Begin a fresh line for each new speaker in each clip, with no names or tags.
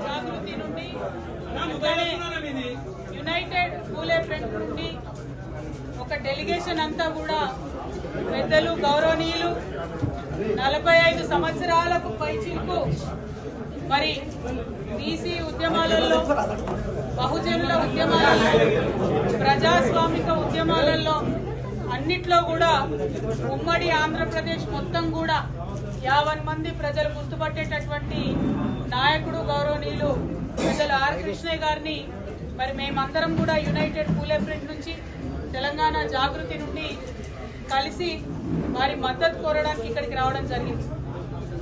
జాగృతి నుండి యునైటెడ్ పూలే ఫ్రంట్ నుండి ఒక డెలిగేషన్ అంతా కూడా పెద్దలు గౌరవనీయులు 45 సంవత్సరాలకు పైచిలకు మరి బీసీ ఉద్యమాలలో బహుజనుల ఉద్యమాలలో ప్రజాస్వామిక ఉద్యమాలలో అన్నిట్లో కూడా ఉమ్మడి ఆంధ్రప్రదేశ్ మొత్తం కూడా 50 మంది ప్రజలు గుర్తుపట్టేటటువంటి నాయకుడు గౌరవనీయులు పెద్దలు ఆర్ కృష్ణయ్య గారిని మరి మేమందరం కూడా యునైటెడ్ పూలే ఫ్రంట్ నుంచి తెలంగాణ జాగృతి నుండి కలిసి వారి మద్దతు కోరడానికి ఇక్కడికి రావడం జరిగింది.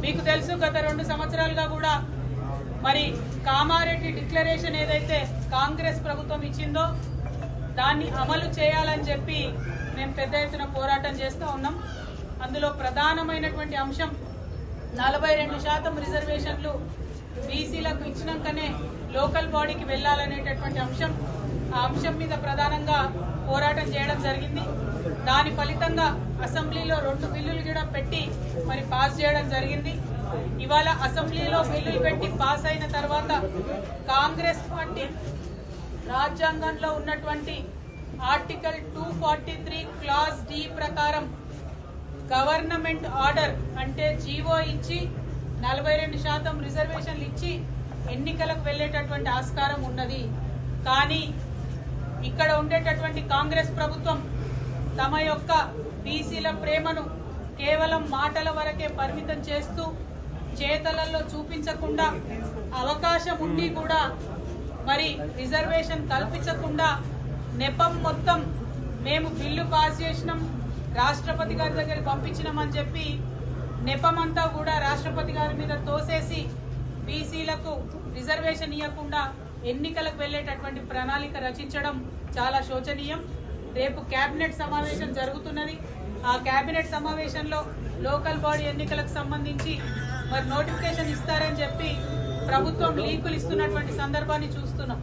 మీకు తెలుసు గత 2 సంవత్సరాలుగా కూడా మరి కామారెడ్డి డిక్లరేషన్ ఏదైతే కాంగ్రెస్ ప్రభుత్వం ఇచ్చిందో దాన్ని అమలు చేయాలని చెప్పి మేము పెద్ద ఎత్తున పోరాటం చేస్తూ ఉన్నాం. అందులో ప్రధానమైనటువంటి అంశం 42% రిజర్వేషన్లు బీసీలకు ఇచ్చినాకనే లోకల్ బాడీకి వెళ్లాలనేటటువంటి అంశం. ఆ అంశం మీద ప్రధానంగా పోరాటం చేయడం జరిగింది. దాని ఫలితంగా అసెంబ్లీలో 2 బిల్లులు కూడా పెట్టి మరి పాస్ చేయడం జరిగింది. ఇవాళ అసెంబ్లీలో బిల్లులు పెట్టి పాస్ అయిన తర్వాత కాంగ్రెస్ పార్టీ రాజ్యాంగంలో ఉన్నటువంటి ఆర్టికల్ 243 క్లాజ్ డి ప్రకారం గవర్నమెంట్ ఆర్డర్ అంటే జీవో ఇచ్చి 42% రిజర్వేషన్లు ఇచ్చి ఎన్నికలకు వెళ్లేటటువంటి ఆస్కారం ఉన్నది. కానీ ఇక్కడ ఉండేటటువంటి కాంగ్రెస్ ప్రభుత్వం తమ యొక్క బీసీల ప్రేమను కేవలం మాటల వరకే పరిమితం చేస్తూ చేతలలో చూపించకుండా అవకాశం ఉండి కూడా మరి రిజర్వేషన్ కల్పించకుండా నెపం మొత్తం మేము బిల్లు పాస్ చేసినాం, రాష్ట్రపతి గారి దగ్గరికి పంపించినామని చెప్పి నెపమంతా కూడా రాష్ట్రపతి గారి మీద తోసేసి బీసీలకు రిజర్వేషన్ ఇవ్వకుండా ఎన్నికలకు వెళ్లేటటువంటి ప్రణాళిక రచించడం చాలా శోచనీయం. రేపు కేబినెట్ సమావేశం జరుగుతున్నది. ఆ కేబినెట్ సమావేశంలో లోకల్ బాడీ ఎన్నికలకు సంబంధించి మరి నోటిఫికేషన్ ఇస్తారని చెప్పి ప్రభుత్వం లీకులు ఇస్తున్నటువంటి సందర్భాన్ని చూస్తున్నాం.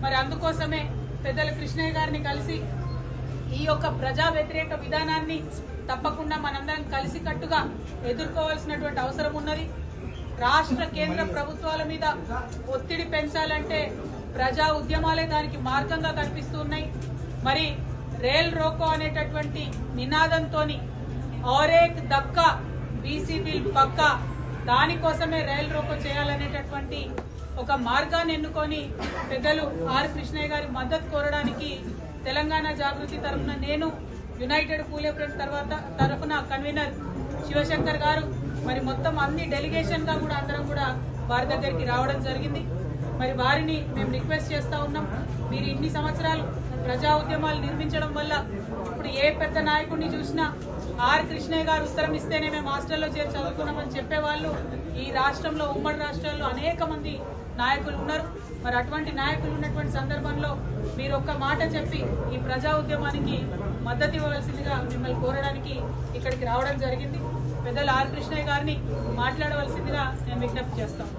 మరి అందుకోసమే పెద్దల కృష్ణయ్య గారిని కలిసి ఈ యొక్క ప్రజా వ్యతిరేక విధానాన్ని తప్పకుండా మనందరం కలిసికట్టుగా ఎదుర్కోవాల్సినటువంటి అవసరం ఉన్నది. రాష్ట్ర కేంద్ర ప్రభుత్వాల మీద ఒత్తిడి పెంచాలంటే ప్రజా ఉద్యమాలే దానికి మార్గంగా కనిపిస్తున్నాయి. మరి రేల్ రోకో అనేటటువంటి నినాదంతో ఔరేక్ దక్కా బీసీ బిల్ పక్కా దానికోసమే రైల్ రోకో చేయాలనేటటువంటి ఒక మార్గాన్ని ఎన్నుకొని పెద్దలు ఆర్ కృష్ణయ్య గారి మద్దతు కోరడానికి తెలంగాణ జాగృతి తరఫున నేను, యునైటెడ్ పూలే ఫ్రంట్ తరఫున కన్వీనర్ శివశంకర్ గారు మరి మొత్తం అన్ని డెలిగేషన్ గా కూడా అందరం కూడా వారి దగ్గరికి రావడం జరిగింది. మరి వారిని మేము రిక్వెస్ట్ చేస్తా ఉన్నాం, మీరు ఇన్ని సంవత్సరాలు ప్రజా ఉద్యమాలు నిర్మించడం వల్ల ఇప్పుడు ఏ పెద్ద నాయకుడిని చూసినా ఆర్ కృష్ణయ్య గారు ఉత్తరం ఇస్తేనే మేము హాస్టల్లో చేరి చదువుకున్నామని చెప్పేవాళ్ళు ఈ రాష్ట్రంలో ఉమ్మడి రాష్ట్రాల్లో అనేక మంది నాయకులు ఉన్నారు. మరి అటువంటి నాయకులు ఉన్నటువంటి సందర్భంలో మీరు ఒక్క మాట చెప్పి ఈ ప్రజా ఉద్యమానికి మద్దతు ఇవ్వవలసిందిగా మిమ్మల్ని కోరడానికి ఇక్కడికి రావడం జరిగింది. పెద్దలు ఆర్ కృష్ణయ్య గారిని మాట్లాడవలసిందిగా నేను విజ్ఞప్తి చేస్తాను.